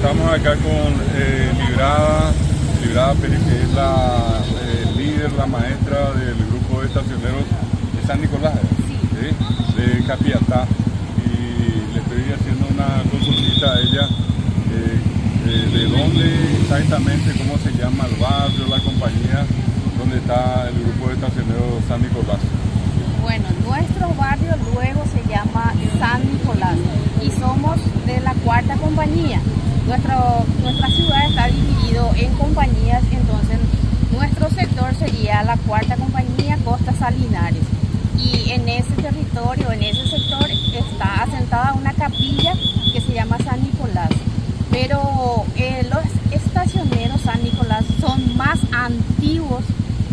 estamos acá con Librada Pérez, que es la líder, la maestra del grupo de estacioneros de San Nicolás, ¿sí? De Capiatá. Y le estoy haciendo una consultita a ella de dónde exactamente, cómo se llama el barrio, la compañía, donde está el grupo de estacioneros San Nicolás. Bueno, nuestro barrio luego se llama San Nicolás y somos de la cuarta compañía. Nuestra ciudad está dividido en compañías, entonces nuestro sector sería la cuarta compañía Costa Salinares. Y en ese territorio, en ese sector, está asentada una capilla que se llama San Nicolás. Pero los estacioneros San Nicolás son más antiguos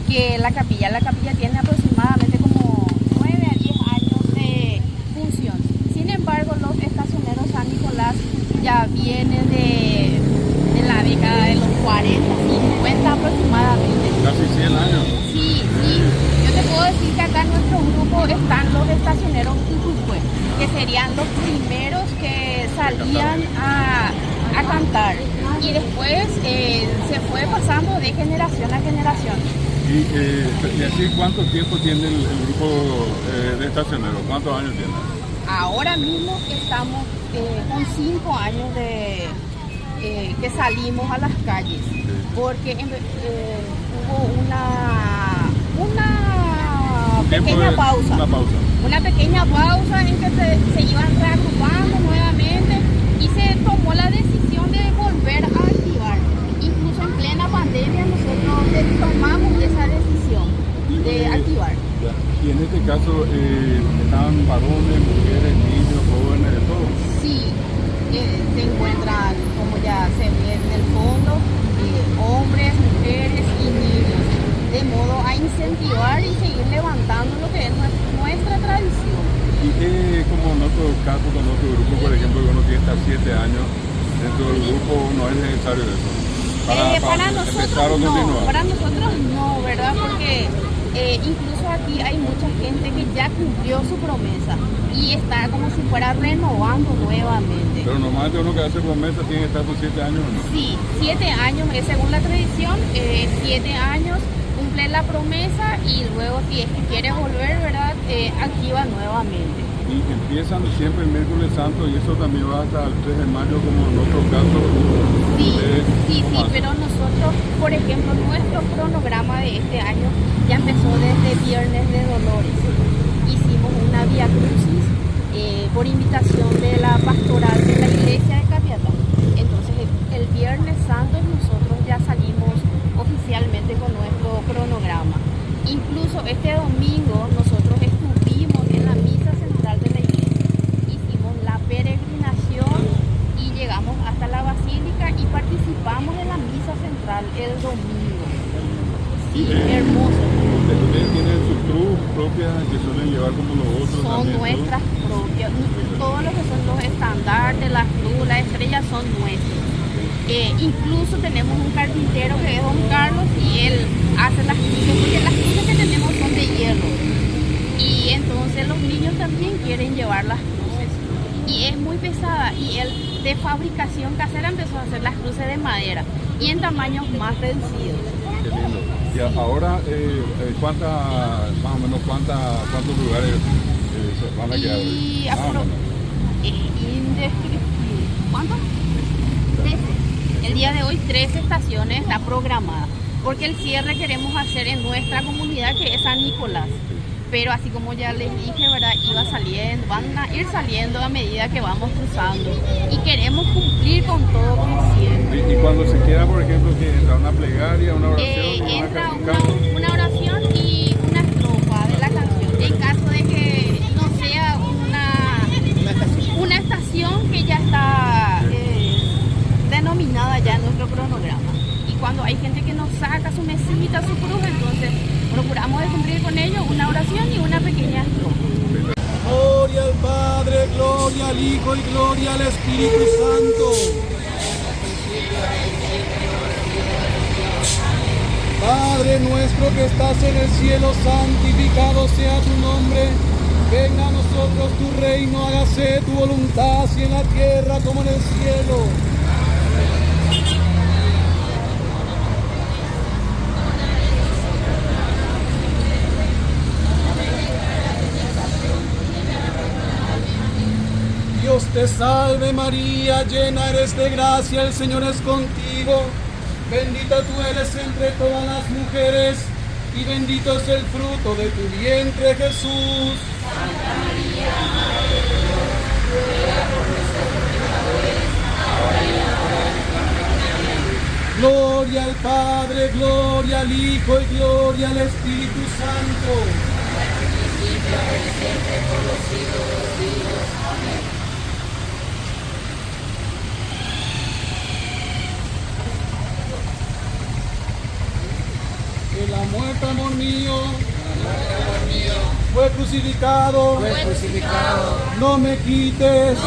que la capilla. La capilla tiene aproximadamente como 9 a 10 años de función. Sin embargo, los estacioneros San Nicolás ya vienen de la década de los 40, 50 aproximadamente. Casi 100 años. Sí. Yo te puedo decir que acá en nuestro grupo están los estacioneros Tutucue, que serían los primeros que salían a cantar. Y después se fue pasando de generación a generación. ¿Y así cuánto tiempo tiene el grupo de estacioneros? ¿Cuántos años tiene? Ahora mismo estamos con 5 años de que salimos a las calles, porque hubo una pequeña pausa. Una pequeña pausa en que se iban reagrupando nuevamente y se tomó la decisión de volver a activar. Incluso en plena pandemia nosotros tomamos esa decisión de activar. Y en este caso, ¿estaban varones, mujeres, niños, jóvenes, de todo? Sí, se encuentran, como ya se ve en el fondo, hombres, mujeres y niños, de modo a incentivar y seguir levantando lo que es nuestra tradición. Y como en otro caso, con otro grupo, por ejemplo, que uno tiene hasta 7 años dentro del grupo, no es necesario eso. Para nosotros no, para nosotros no, ¿verdad? Porque incluso aquí hay mucha gente que ya cumplió su promesa y está como si fuera renovando nuevamente. Pero normalmente uno que hace promesa tiene que estar por 7 años, ¿no? Sí, 7 años, según la tradición, 7 años cumple la promesa y luego si es que quiere volver, ¿verdad? Activa nuevamente. Y empiezan siempre el miércoles santo y eso también va hasta el 3 de mayo como en otro caso. Sí, pero nosotros, por ejemplo, nuestro cronograma de este año ya empezó desde Viernes de Dolores. Hicimos una vía crucis por invitación de la pastoral de la iglesia de Capiatá. Entonces el Viernes Santo nosotros ya salimos oficialmente con nuestro cronograma. Incluso este domingo nosotros estuvimos en la misa central de la iglesia. Hicimos la peregrinación y llegamos hasta la basílica y participamos en la misa central el domingo. Sí, hermoso. Ustedes tienen sus cruz propias que suelen llevar como los otros. Son también, nuestras propias. Todo lo que son los estandartes, las cruz, las estrellas son nuestros. Incluso tenemos un carpintero que es don Carlos y él hace las cruces, porque las cruces que tenemos son de hierro. Y entonces los niños también quieren llevar las cruces. Y es muy pesada y él de fabricación casera empezó a hacer las cruces de madera y en tamaños más reducidos. Qué lindo. Y ahora, más o menos cuántos lugares se van a quedar? Y indescriptible. ¿Cuánto? 13. El día de hoy 13 estaciones está programada, porque el cierre queremos hacer en nuestra comunidad que es San Nicolás. Pero así como ya les dije, ¿verdad? Van a ir saliendo a medida que vamos cruzando. Y queremos cumplir con todo como siempre. Y cuando se queda, por ejemplo, que entra una plegaria, una oración, entra una oración y una estrofa de la canción. En caso de que no sea una estación que ya está denominada ya en nuestro cronograma. Y cuando hay gente que nos saca su mesita, su cruz, entonces procuramos de cumplir con ello una oración y una pequeña estrofa. Gloria al Padre, gloria al Hijo y gloria al Espíritu Santo. Padre nuestro que estás en el cielo, santificado sea tu nombre. Venga a nosotros tu reino, hágase tu voluntad, así en la tierra como en el cielo. te salve María, llena eres de gracia, el Señor es contigo. Bendita tú eres entre todas las mujeres, y bendito es el fruto de tu vientre, Jesús. Santa María, Madre de Dios, ruega por nosotros pecadores, ahora y en la hora de nuestra muerte. Amén. Gloria al Padre, gloria al Hijo y gloria al Espíritu Santo. Principio, ahora y siempre, por los siglos de los siglos. Amén. Que la muerte, amor mío, fue crucificado. No me quites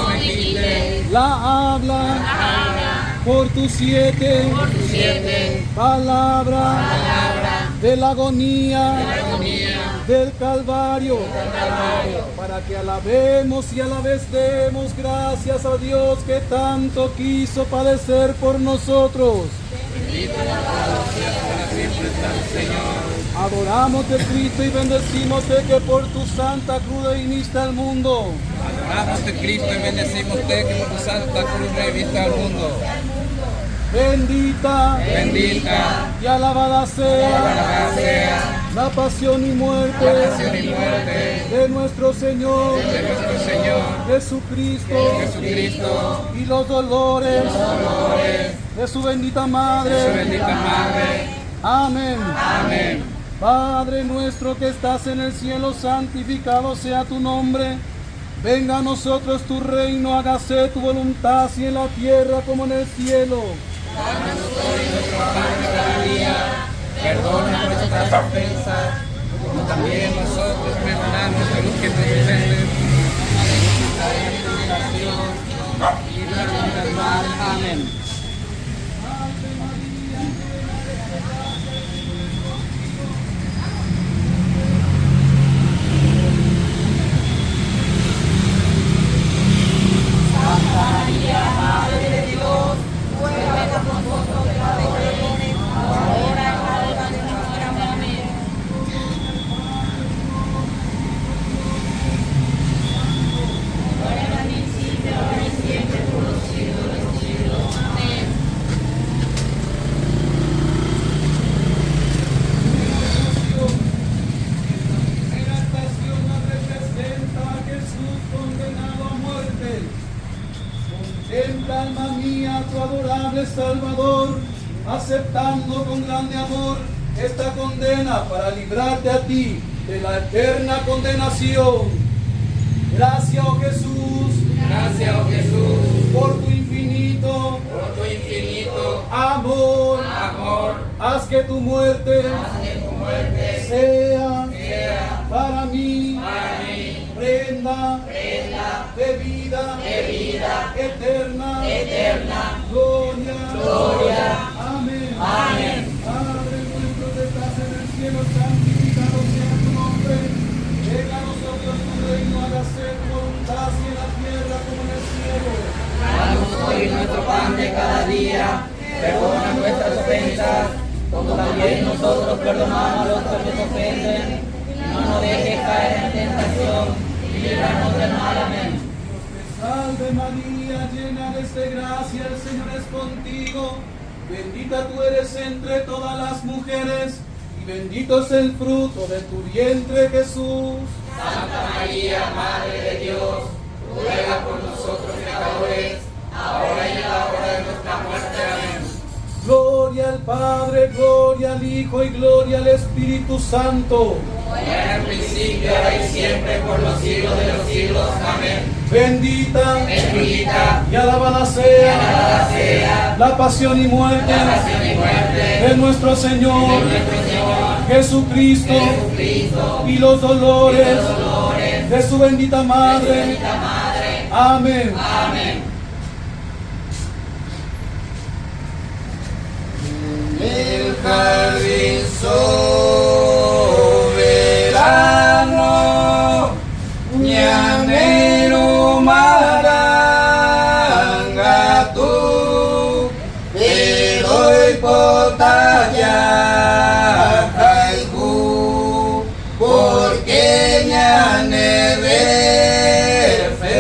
la habla por tus siete palabras de la agonía del Calvario, para que alabemos y a la vez demos gracias a Dios que tanto quiso padecer por nosotros. Adoramos a Cristo y bendecimos que por tu santa cruz viniste al mundo. Adoramos de Cristo y bendecimos que por tu santa cruz reviste al mundo. Bendita y alabada sea la pasión y muerte de nuestro Señor Jesucristo y los dolores de su bendita madre. Amén. Padre nuestro que estás en el cielo, santificado sea tu nombre. Venga a nosotros tu reino, hágase tu voluntad, así en la tierra como en el cielo. Danos hoy nuestro pan de cada día, perdona nuestras ofensas, como también nosotros perdonamos a los que nos ofenden. Y líbranos del mal. Amén. Contempla, alma mía, tu adorable Salvador, aceptando con grande amor esta condena para librarte a ti de la eterna condenación. Gracias, oh Jesús, por tu infinito amor, haz que tu muerte sea para mí prenda de vida eterna. Gloria. Amén. Padre nuestro que estás en el cielo, santificado sea tu nombre. Venga a nosotros tu reino, hágase tu voluntad, así en la tierra como en el cielo. Danos hoy nuestro pan de cada día, perdona nuestras ofensas, como también nosotros perdonamos a los que nos ofenden. No nos dejes caer en tentación, y líbranos del mal. Amén. Salve María, llena eres de gracia, el Señor es contigo. Bendita tú eres entre todas las mujeres, y bendito es el fruto de tu vientre, Jesús. Santa María, Madre de Dios, ruega por nosotros pecadores, ahora y en la hora de nuestra muerte. Amén. Gloria al Padre, gloria al Hijo y gloria al Espíritu Santo. Como era en el principio, ahora y siempre, por los siglos de los siglos. Amén. Bendita Bendita y alabada sea la pasión y muerte de nuestro Señor Jesucristo y los dolores de su bendita madre. Amén. El jardín soberano, ñanero maranga tú, te doy potaya jaiku, porque ñane defende.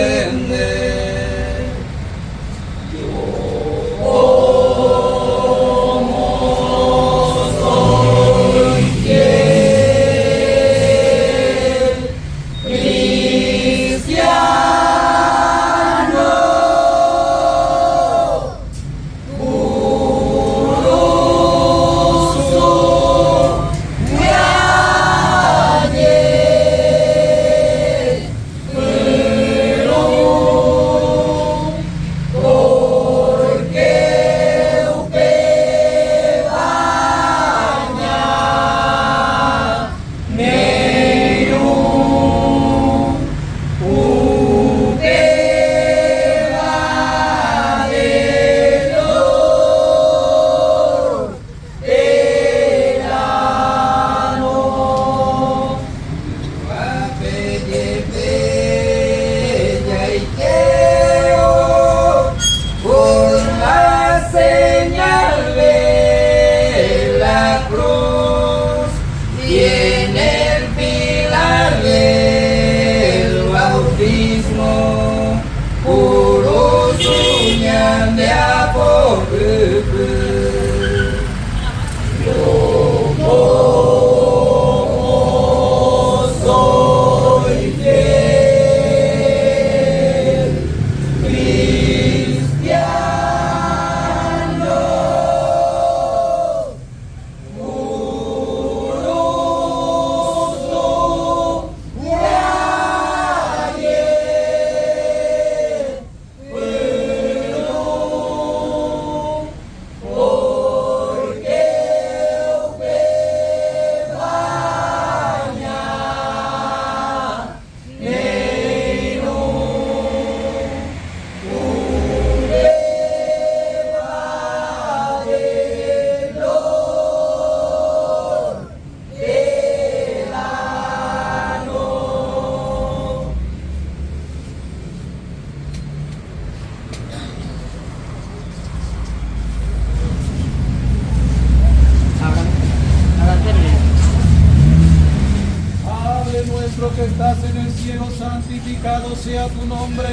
cielo, santificado sea tu nombre.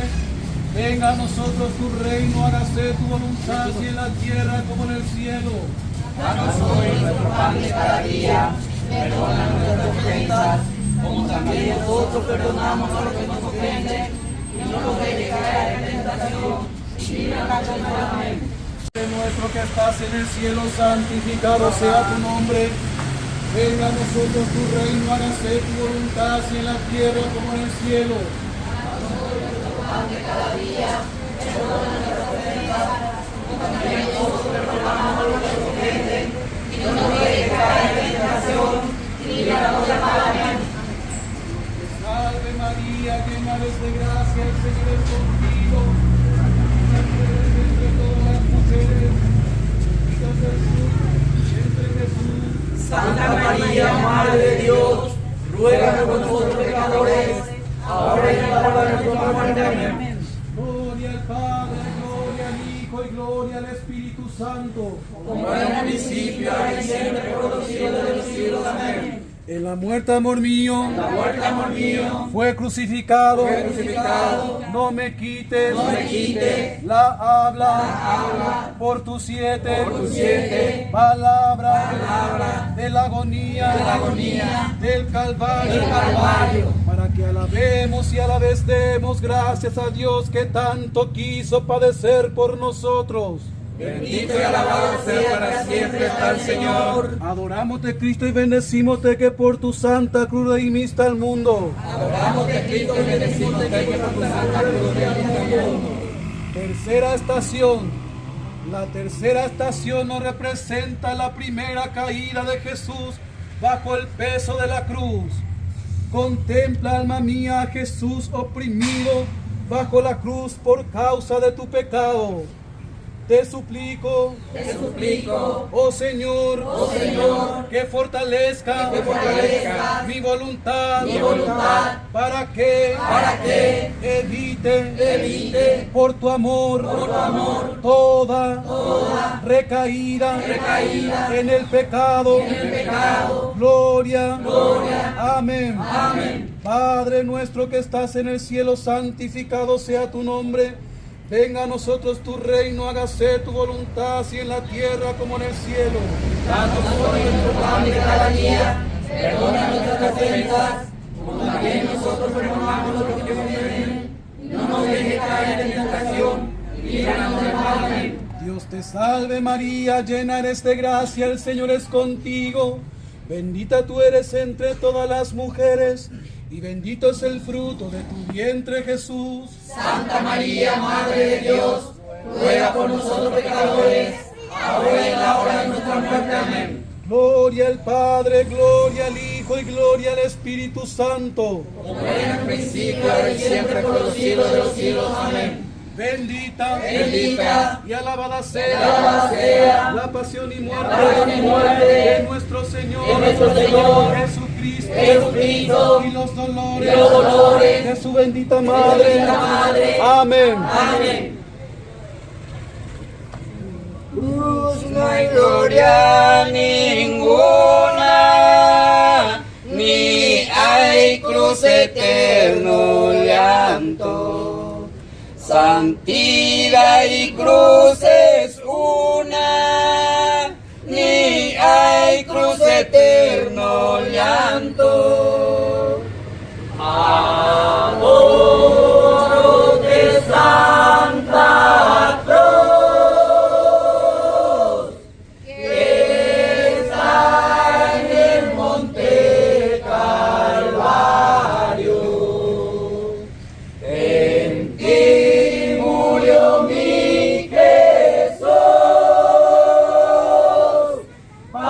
Venga a nosotros tu reino, hágase tu voluntad, así en la tierra como en el cielo. Danos hoy nuestro pan de cada día, perdona nuestras ofensas, como también nosotros perdonamos a los que nos ofenden, y no nos dejes caer en tentación, y líbranos del mal. Amén. Padre nuestro que estás en el cielo, santificado sea tu nombre. Venga a nosotros tu reino, hágase tu voluntad, así en la tierra como en el cielo. Danos hoy nuestro pan de cada día, perdona nuestras ofensas, como también nosotros perdonamos a los que nos ofenden, y no nos dejes caer en tentación, y líbranos del mal. Amén. Salve María, llena eres de gracia, el Señor es contigo. Bendita eres entre todas las mujeres, bendito es el fruto de Jesús. Santa María, Madre de Dios, ruega por nosotros pecadores, ahora y en la hora de nuestra muerte. Amén. Gloria al Padre, gloria al Hijo y gloria al Espíritu Santo. Como en el principio, ahora y siempre, por los siglos de los siglos. Amén. En la muerte, amor mío, fue crucificado. No me quites, la habla, por tus siete, palabra, de la agonía, del Calvario, para que alabemos y a la vez demos gracias a Dios que tanto quiso padecer por nosotros. Bendito y alabado sea para siempre está el Señor. Adorámote, Cristo, y bendecímote que por tu santa cruz redimiste al mundo. Adorámote, Cristo, y bendecímote que por tu santa cruz redimiste al mundo. Tercera estación. La tercera estación nos representa la primera caída de Jesús bajo el peso de la cruz. Contempla, alma mía, a Jesús oprimido bajo la cruz por causa de tu pecado. Te suplico, oh Señor, que fortalezca mi voluntad, para que evite por tu amor toda recaída en el pecado. Gloria. Amén. Padre nuestro que estás en el cielo, santificado sea tu nombre. Venga a nosotros tu reino, hágase tu voluntad, así en la tierra como en el cielo. Danos hoy nuestro pan de cada día, perdona nuestras ofensas, como también nosotros perdonamos a los que nos ofenden, y no nos dejes caer en tentación, y líbranos del mal. Amén. Dios te salve María, llena eres de gracia, el Señor es contigo. Bendita tú eres entre todas las mujeres, y bendito es el fruto de tu vientre, Jesús. Santa María, Madre de Dios, ruega por nosotros pecadores, ahora y en la hora de nuestra muerte. Amén. Gloria al Padre, gloria al Hijo y gloria al Espíritu Santo. Como en el principio, ahora y siempre, por los siglos de los siglos. Amén. Bendita y alabada sea la pasión y muerte de nuestro Señor Jesucristo y los dolores de su bendita Madre. Amén. Cruz no hay gloria ninguna, ni hay cruz eterno llanto. Santidad y cruz es una, ni hay cruz eterno llanto. Adoro de Santa Cruz, que está en el monte Calvario. En ti murió mi Jesús para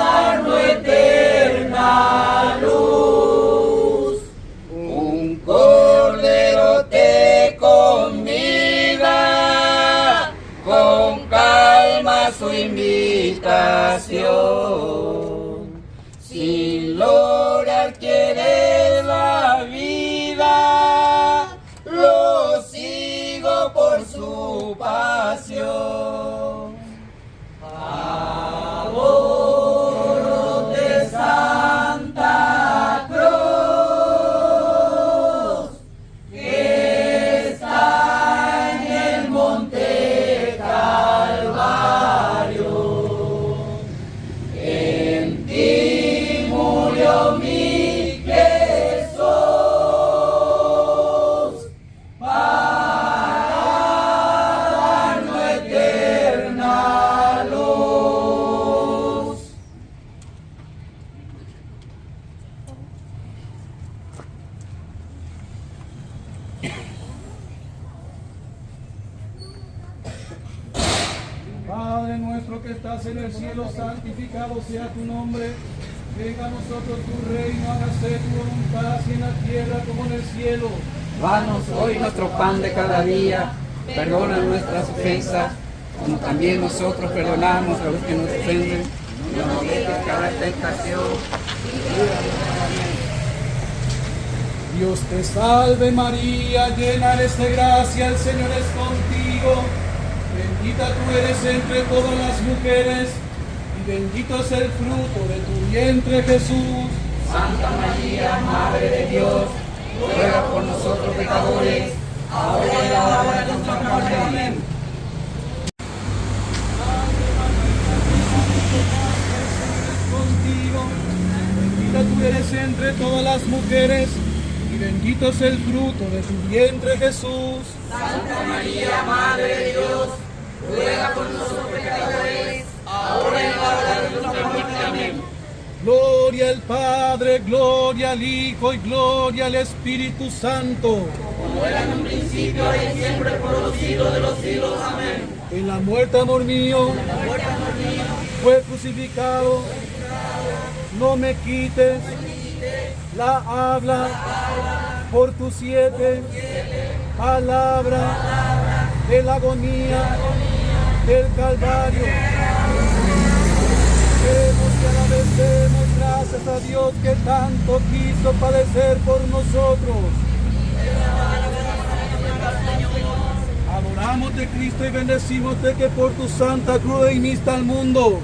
darnos eterna luz. Un cordero te convida, con calma su invitación. Sin lograr quieres la vida, lo sigo por su pasión. Adoro de Santa Cruz. Padre nuestro que estás en el cielo, santificado sea tu nombre. Venga a nosotros tu reino, hágase tu voluntad, así en la tierra como en el cielo. Danos hoy nuestro pan de cada día, perdona nuestras ofensas, como también nosotros perdonamos a los que nos ofenden. No nos dejes caer en tentación. Dios te salve María, llena eres de gracia, el Señor es contigo. Bendita tú eres entre todas las mujeres, y bendito es el fruto de tu vientre Jesús. Santa María, Madre de Dios, ruega por nosotros pecadores, ahora y en la hora de nuestra muerte. Amén. Contigo, bendita tú eres entre todas las mujeres, y bendito es el fruto de tu vientre Jesús. Santa María, Madre de Dios, ruega por nosotros pecadores, ahora y en la hora de nuestra muerte. Amén. Gloria al Padre, gloria al Hijo y gloria al Espíritu Santo. Como era en un principio, ahora y siempre, por los siglos de los siglos. Amén. En la muerte, amor mío, fue crucificado. No me quites la habla por tus 7 palabras de la agonía del Calvario. Demos y agradecemos gracias a Dios que tanto quiso padecer por nosotros. Adoramos de Cristo y bendecimos de que por tu santa cruz redimiste al mundo.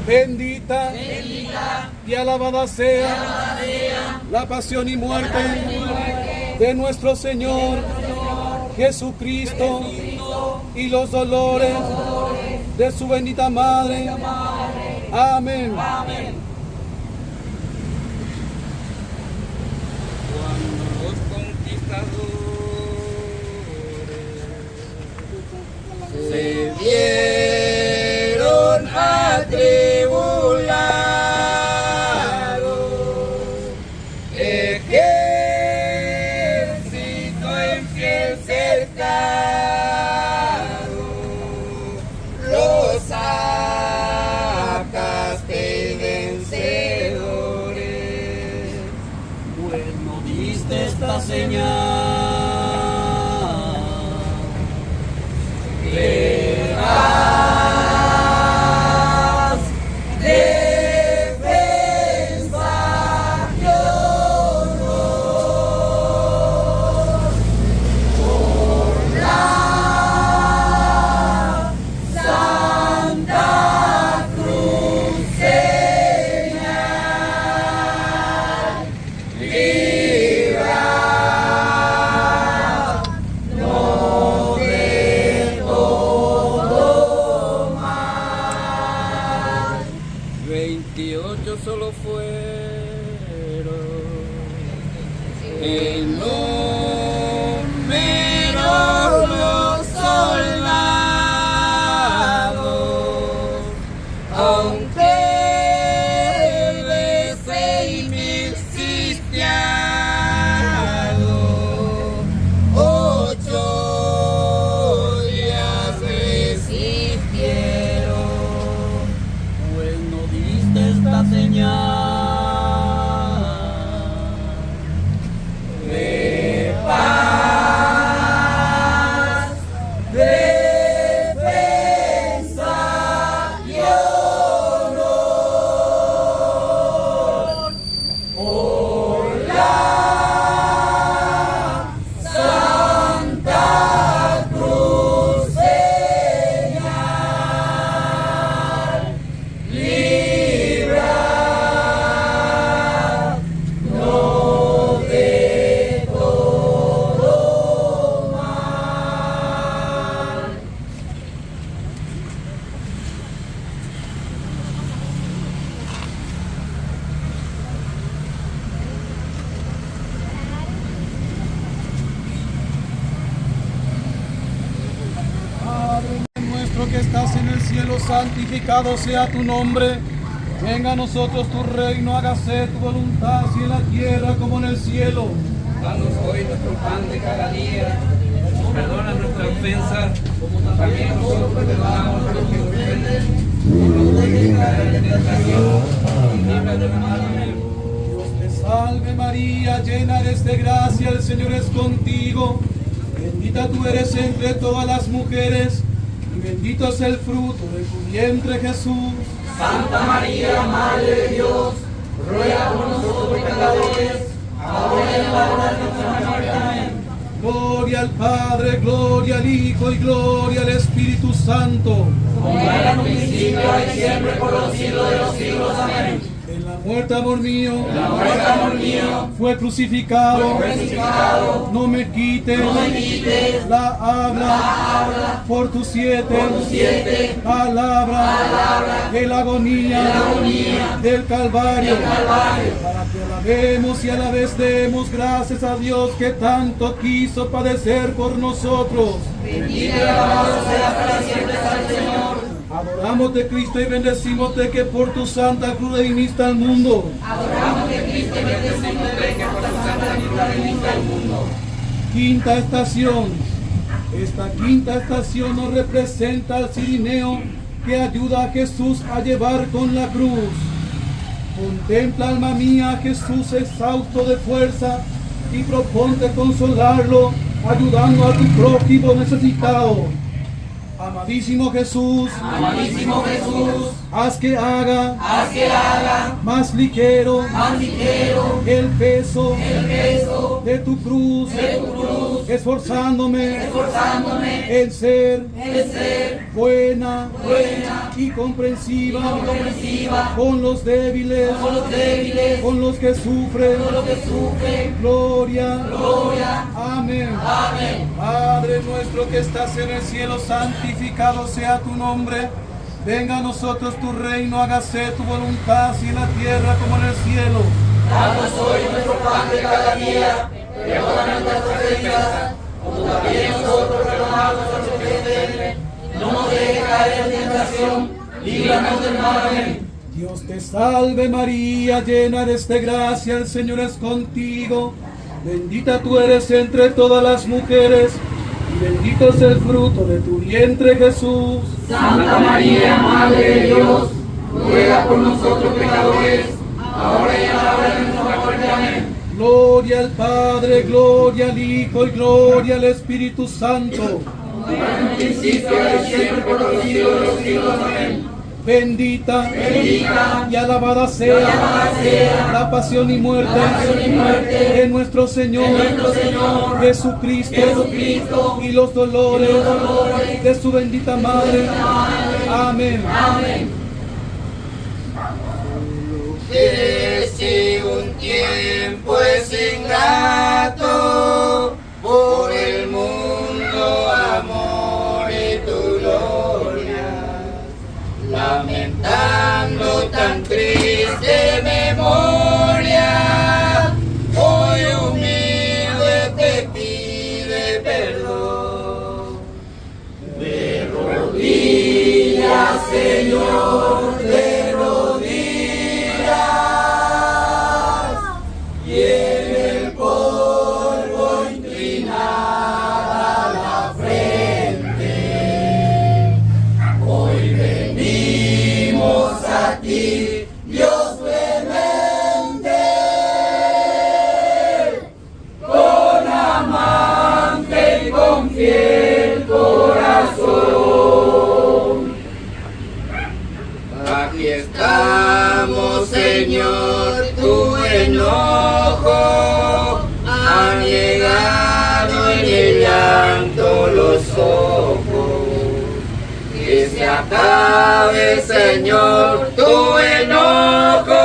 Bendita y alabada sea la pasión y muerte de nuestro Señor Jesucristo y los dolores de su bendita Madre. Amén. Cuando los conquistadores se vieron atribulados, ejército en fiel cercado, los sacaste vencedores. Bueno diste esta señal, verás defensa y honor por la Santa Cruz señal, líbranos de todo mal. 28 solo fueron en número los soldados, aunque de 6,000 sitiados, 8 días resistieron. Pues no diste esta señal de paz, defensa y honor por la Santa Cruz señal, líbranos de todo mal. Padre nuestro que estás en el cielo, santificado sea tu nombre. Venga a nosotros tu reino, hágase tu voluntad, así en la tierra como en el cielo. Danos hoy nuestro pan de cada día, Perdona nuestras ofensas, como también nosotros perdonamos a los que nos ofenden. No nos dejes caer en tentación, y líbranos del mal. Amén. Dios te salve María, llena eres de gracia, el Señor es contigo. Bendita tú eres entre todas las mujeres, y bendito es el fruto de tu vientre Jesús. Santa María, Madre de Dios, ruega por nosotros pecadores, ahora y en la hora de nuestra muerte. Amén. Gloria al Padre, gloria al Hijo y gloria al Espíritu Santo. Como era en un principio, ahora y siempre, por los siglos de los siglos. Amén. En la muerte, amor mío, La muerte, amor mío, fue crucificado. fue crucificado. No me quites, No me quites la habla por tus siete palabras de la agonía del Calvario, para que alabemos y a la vez demos gracias a Dios que tanto quiso padecer por nosotros. Bendito y alabado sea para siempre al Señor. Adoramos de Cristo y bendecimos de que por tu santa cruz redimiste al mundo. Adoramos de Cristo y bendecimos de que por tu santa cruz redimiste al mundo. Quinta estación. Esta quinta estación nos representa al cirineo que ayuda a Jesús a llevar con la cruz. Contempla, alma mía, a Jesús exhausto de fuerza y proponte consolarlo, ayudando a tu prójimo necesitado. Amadísimo Jesús, haz que haga más ligero el peso de tu cruz, esforzándome en ser buena y comprensiva con los débiles, con los que sufren. Gloria. Amén. Padre nuestro que estás en el cielo, santificado sea tu nombre. Venga a nosotros tu reino, hágase tu voluntad, así en la tierra como en el cielo. Danos hoy nuestro pan de cada día, perdona nuestras ofensas, como también nosotros perdonamos a los que nos ofenden. No nos dejes caer en tentación, líbranos del mal. Amén. Dios te salve María, llena eres de gracia, el Señor es contigo. Bendita tú eres entre todas las mujeres, y bendito es el fruto de tu vientre Jesús. Santa María, Madre de Dios, ruega por nosotros pecadores, ahora y en la hora de nuestra muerte. Amén. Gloria al Padre, gloria al Hijo y gloria al Espíritu Santo. Como era en un principio, ahora y siempre, por los siglos de los siglos. Amén. Bendita y alabada sea la pasión y muerte de nuestro Señor Jesucristo y los dolores de su bendita Madre. Amén. Si un tiempo es ingrato, por el mundo amor y tu gloria, lamentando tan triste memoria, hoy humilde te pide perdón. De rodillas, Señor, de rodillas, y en el polvo inclinada la frente, hoy venimos a ti, Dios clemente, con amante y con fiel corazón. Aquí estamos, Señor, tu enojo ha llegado en el llanto los ojos. Que se acabe, Señor, tu enojo,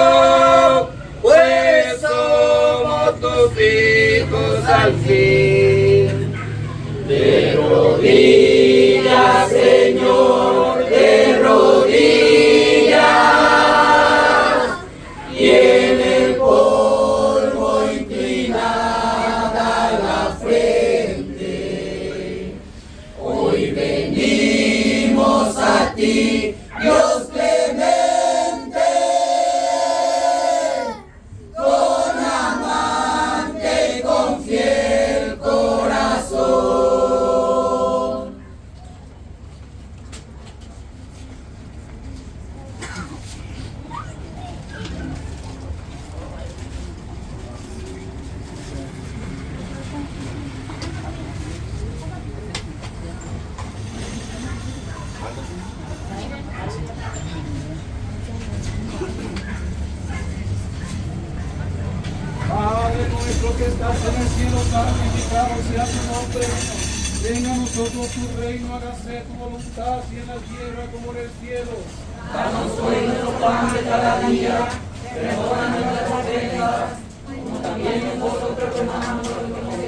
pues somos tus hijos al fin. De rodillas, Señor, de rodillas, y en el polvo inclinada la frente, hoy venimos a ti, Dios clemente, sea tu nombre. Venga a nosotros tu reino, hágase tu voluntad, así en la tierra como en el cielo. Danos hoy nuestro pan de cada día, perdona nuestras ofensas, como también nosotros perdonamos a los que nos